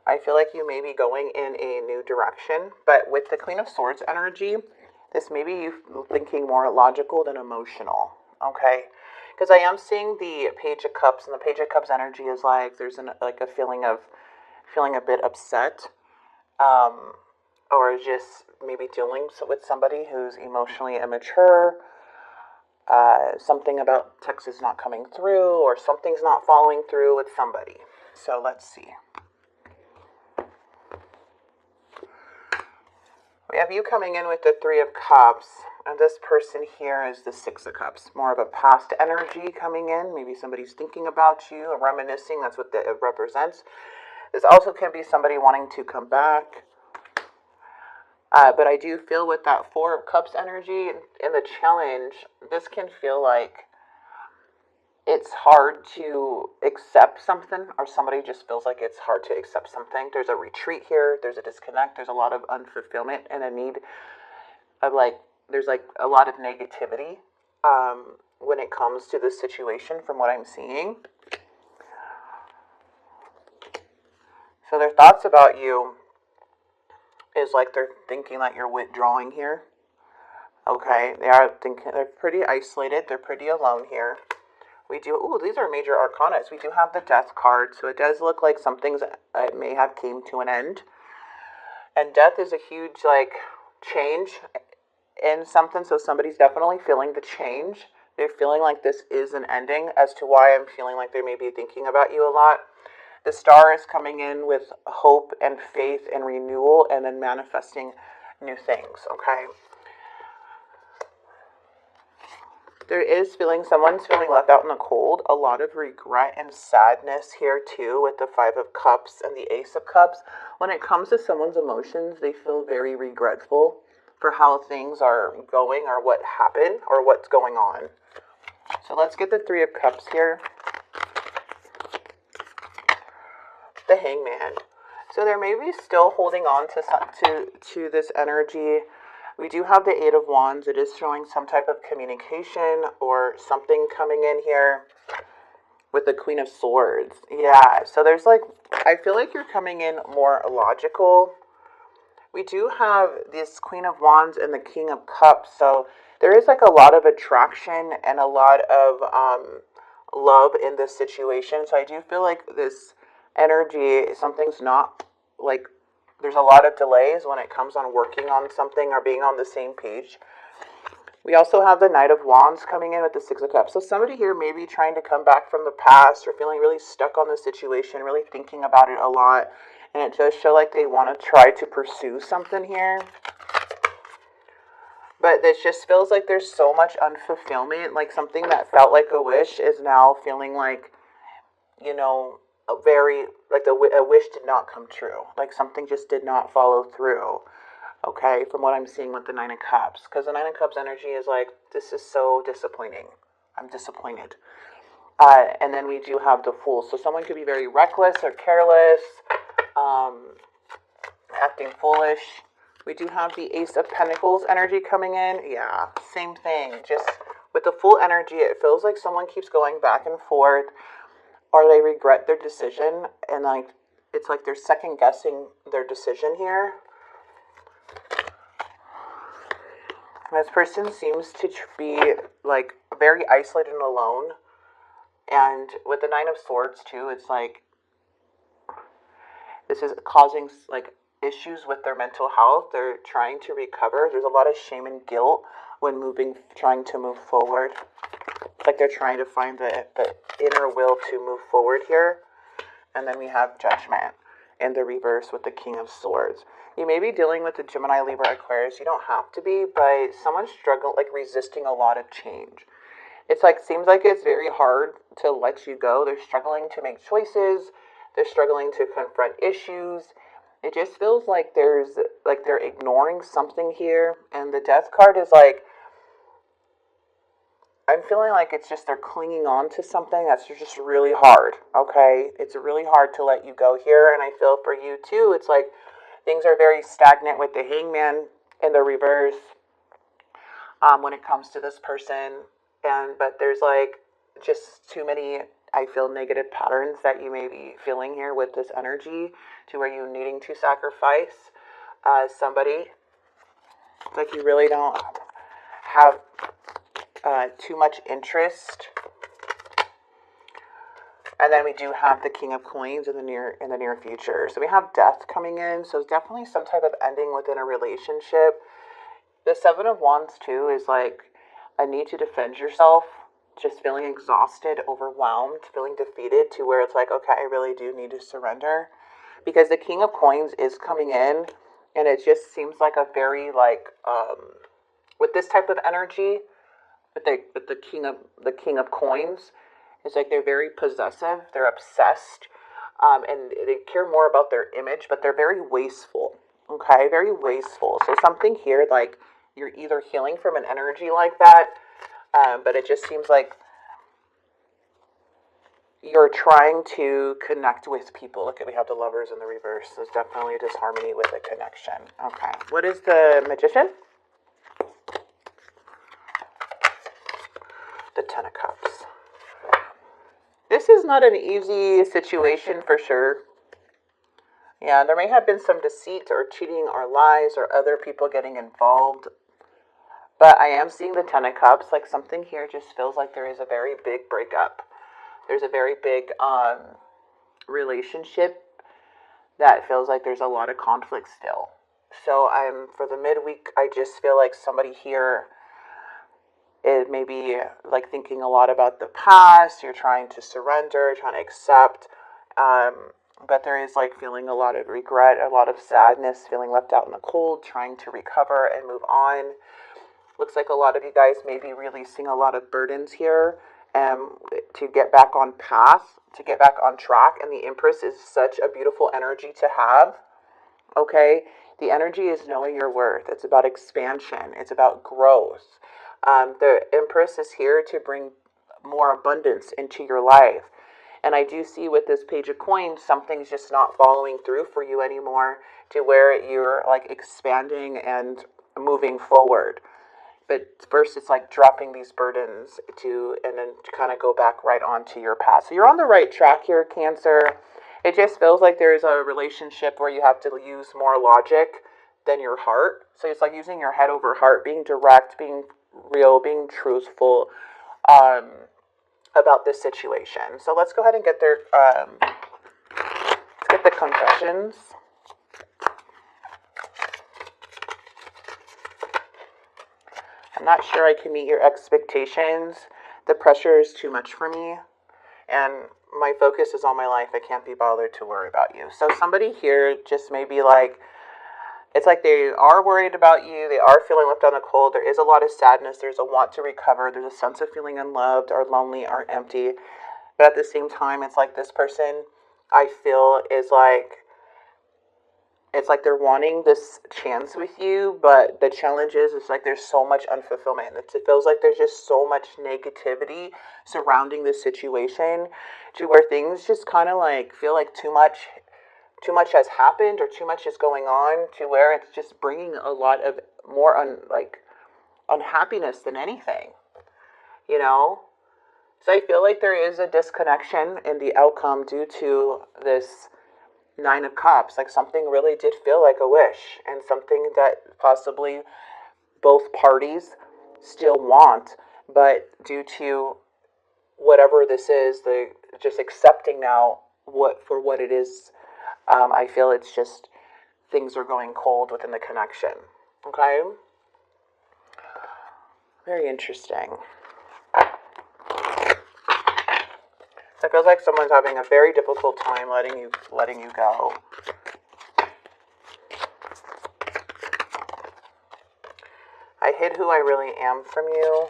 I feel like you may be going in a new direction, but with the Queen of Swords energy, this may be you thinking more logical than emotional, okay? Because I am seeing the Page of Cups, and the Page of Cups energy is like there's like a feeling of feeling a bit upset, or just maybe dealing with somebody who's emotionally immature. Something about text is not coming through, or something's not following through with somebody. So let's see. We have you coming in with the Three of Cups, and this person here is the Six of Cups. More of a past energy coming in. Maybe somebody's thinking about you, or reminiscing. That's what it represents. This also can be somebody wanting to come back. But I do feel with that Four of Cups energy in the challenge, this can feel like it's hard to accept something, or somebody just feels like it's hard to accept something. There's a retreat here, there's a disconnect, there's a lot of unfulfillment, and a need of there's a lot of negativity when it comes to this situation from what I'm seeing. So their thoughts about you is like they're thinking that you're withdrawing here. Okay, they're pretty isolated, they're pretty alone here. We do, these are major arcana. We do have the Death card, so it does look like some things may have came to an end. And death is a huge, change in something, so somebody's definitely feeling the change. They're feeling like this is an ending. As to why I'm feeling like they may be thinking about you a lot. The Star is coming in with hope and faith and renewal, and then manifesting new things, okay? Someone's feeling left out in the cold. A lot of regret and sadness here too with the Five of Cups and the Ace of Cups. When it comes to someone's emotions, they feel very regretful for how things are going, or what happened, or what's going on. So let's get the Three of Cups here. The Hangman. So there may be still holding on to this energy. We do have the Eight of Wands. It is showing some type of communication or something coming in here with the Queen of Swords. Yeah, so there's I feel like you're coming in more logical. We do have this Queen of Wands and the King of Cups. So there is a lot of attraction and a lot of love in this situation. So I do feel like this energy, something's not there's a lot of delays when it comes on working on something or being on the same page. We also have the Knight of Wands coming in with the Six of Cups. So somebody here may be trying to come back from the past, or feeling really stuck on the situation, really thinking about it a lot. And it does show like they want to try to pursue something here. But this just feels like there's so much unfulfillment. Like something that felt like a wish is now feeling like, a wish did not come true. Like something just did not follow through. Okay, from what I'm seeing with the Nine of Cups. Because the Nine of Cups energy is this is so disappointing. I'm disappointed. And then we do have the Fool. So someone could be very reckless or careless, acting foolish. We do have the Ace of Pentacles energy coming in. Yeah, same thing. Just with the Fool energy, it feels like someone keeps going back and forth, or they regret their decision, and it's like they're second guessing their decision here. This person seems to be very isolated and alone. And with the Nine of Swords too, it's this is causing issues with their mental health. They're trying to recover. There's a lot of shame and guilt when trying to move forward. They're trying to find the inner will to move forward here. And then we have Judgment in the reverse with the King of Swords. You may be dealing with the Gemini, Libra, Aquarius. You don't have to be, but someone's struggling, resisting a lot of change. It's seems like it's very hard to let you go. They're struggling to make choices. They're struggling to confront issues. It just feels like they're ignoring something here. And the Death card is I'm feeling like it's just they're clinging on to something that's just really hard, okay? It's really hard to let you go here, and I feel for you too, it's things are very stagnant with the Hangman in the reverse when it comes to this person, but there's just too many I feel negative patterns that you may be feeling here with this energy to where you're needing to sacrifice somebody. It's like you really don't have too much interest. And then we do have the King of Coins in the near future. So we have death coming in. So it's definitely some type of ending within a relationship. The Seven of Wands too is like a need to defend yourself, just feeling exhausted, overwhelmed, feeling defeated to where it's like, okay, I really do need to surrender. Because the King of Coins is coming in, and it just seems like a very like with this type of energy, with the King of Coins, it's like they're very possessive, they're obsessed, and they care more about their image, but they're very wasteful. Okay, very wasteful. So something here, like you're either healing from an energy like that, but it just seems like you're trying to connect with people. Look at, we have the Lovers in the reverse. There's definitely a disharmony with a connection. Okay, what is the Magician? The Ten of Cups. This is not an easy situation for sure. Yeah, there may have been some deceit or cheating or lies or other people getting involved. But I am seeing the Ten of Cups. Like something here just feels like there is a very big breakup. There's a very big relationship that feels like there's a lot of conflict still. So for the midweek, I just feel like somebody here is maybe like thinking a lot about the past. You're trying to surrender, trying to accept. But there is like feeling a lot of regret, a lot of sadness, feeling left out in the cold, trying to recover and move on. Looks like a lot of you guys may be releasing a lot of burdens here to get back on path, to get back on track. And the Empress is such a beautiful energy to have. Okay? The energy is knowing your worth. It's about expansion. It's about growth. The Empress is here to bring more abundance into your life. And I do see with this Page of Coins, something's just not following through for you anymore to where you're like expanding and moving forward. But first it's like dropping these burdens and then to kind of go back right onto your path. So you're on the right track here, Cancer. It just feels like there's a relationship where you have to use more logic than your heart. So it's like using your head over heart, being direct, being real, being truthful about this situation. So let's go ahead and get their let's get the confessions. I'm not sure I can meet your expectations. The pressure is too much for me. And my focus is on my life. I can't be bothered to worry about you. So somebody here just may be like, it's like they are worried about you. They are feeling left out in the cold. There is a lot of sadness. There's a want to recover. There's a sense of feeling unloved or lonely or empty. But at the same time, it's like this person, I feel, is like, it's like they're wanting this chance with you, but the challenge is it's like there's so much unfulfillment. It feels like there's just so much negativity surrounding this situation to where things just kind of like feel like too much has happened or too much is going on to where it's just bringing a lot of more unhappiness than anything, you know? So I feel like there is a disconnection in the outcome due to this Nine of Cups. Like something really did feel like a wish and something that possibly both parties still want, but due to whatever this is, the just accepting now what it is. I feel it's just things are going cold within the connection. Okay? Very interesting. So it feels like someone's having a very difficult time letting you go. I hid who I really am from you.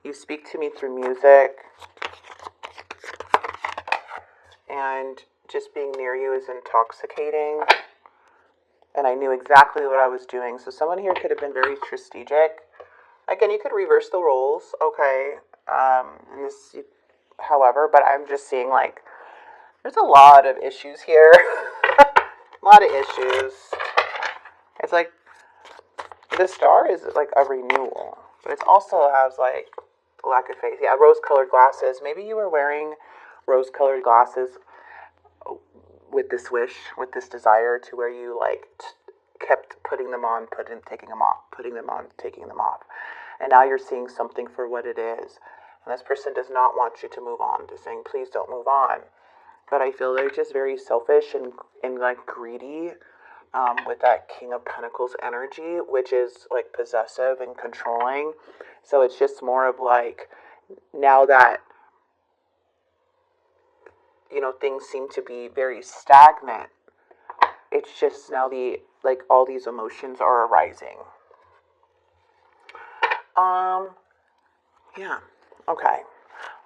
You speak to me through music. And just being near you is intoxicating. And I knew exactly what I was doing. So someone here could have been very strategic. Again, you could reverse the roles. Okay. However, but I'm just seeing like there's a lot of issues here. A lot of issues. It's like the Star is like a renewal, but it also has like lack of faith. Yeah, rose-colored glasses. Maybe you were wearing rose-colored glasses with this wish, with this desire, to where you like kept putting them on, taking them off, putting them on, taking them off. And now you're seeing something for what it is. And this person does not want you to move on. They're saying, please don't move on. But I feel they're just very selfish and like greedy, with that King of Pentacles energy, which is like possessive and controlling. So it's just more of like, now that, you know, things seem to be very stagnant, it's just now like all these emotions are arising. Yeah. Okay.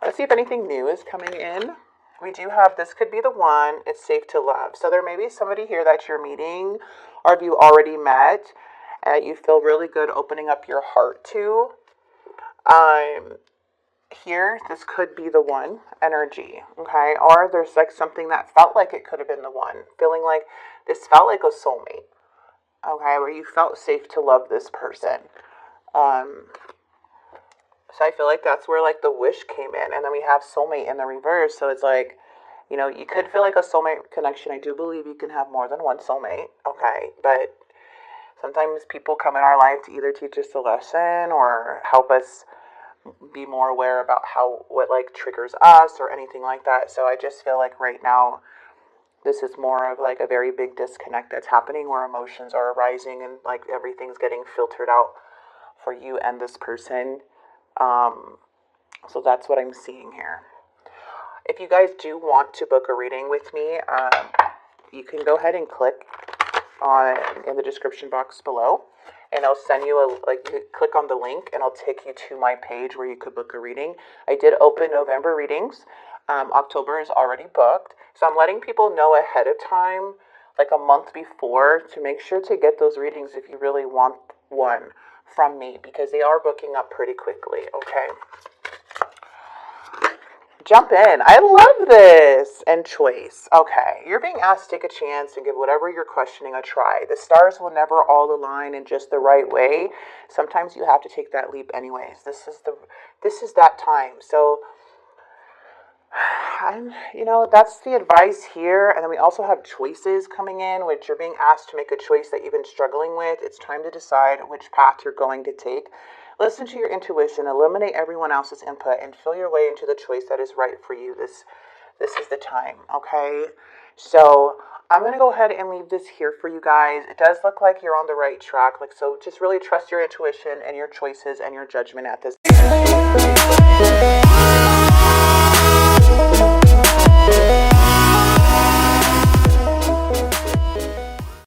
Let's see if anything new is coming in. We do have, this could be the one, it's safe to love. So there may be somebody here that you're meeting, or if you already met, and you feel really good opening up your heart to. Here, this could be the one energy, okay? Or there's like something that felt like it could have been the one. Feeling like this felt like a soulmate, okay? Where you felt safe to love this person. So I feel like that's where like the wish came in. And then we have soulmate in the reverse. So it's like, you know, you could feel like a soulmate connection. I do believe you can have more than one soulmate, okay? But sometimes people come in our life to either teach us a lesson or help us be more aware about what like triggers us or anything like that. So I just feel like right now, this is more of like a very big disconnect that's happening, where emotions are arising and like everything's getting filtered out for you and this person. So that's what I'm seeing here. If you guys do want to book a reading with me, you can go ahead and click in the description box below, and I'll send you you click on the link and I'll take you to my page where you could book a reading. I did open November readings. October is already booked. So I'm letting people know ahead of time, like a month before, to make sure to get those readings if you really want one from me, because they are booking up pretty quickly, okay? Jump in. I love this. And choice. Okay. You're being asked to take a chance and give whatever you're questioning a try. The stars will never all align in just the right way. Sometimes you have to take that leap anyways. This is that time. So, that's the advice here. And then we also have choices coming in, which you're being asked to make a choice that you've been struggling with. It's time to decide which path you're going to take. Listen to your intuition, eliminate everyone else's input, and feel your way into the choice that is right for you. This is the time, okay? So I'm going to go ahead and leave this here for you guys. It does look like you're on the right track. So just really trust your intuition and your choices and your judgment at this time.